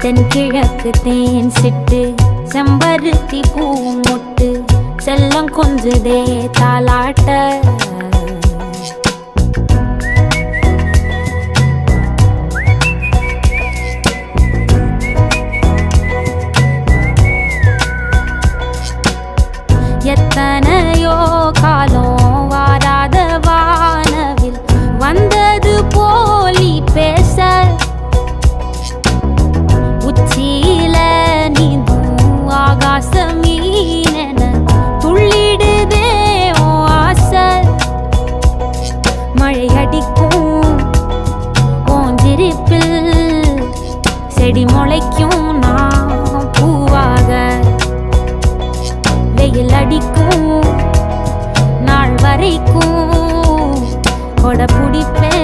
தென்கிழக்கு தேன் சிட்டு செம்பருத்தி பூ மொட்டு செல்லம் கொஞ்சுதே தாலாட்ட எத்தனையோ காலம் வாராத வானவில் வந்தது போலி பேச உச்சியில நீந்தும் ஆகாச மீனென துள்ளிடுதே ஓ ஆசை மழை அடிக்கும் ஓஞ்சிருப்பில் செடி முளைக்கும் நான் பூவாக வெயில் அடிக்கும் நாள் வரைக்கும் கொடை பிடிப்பேன்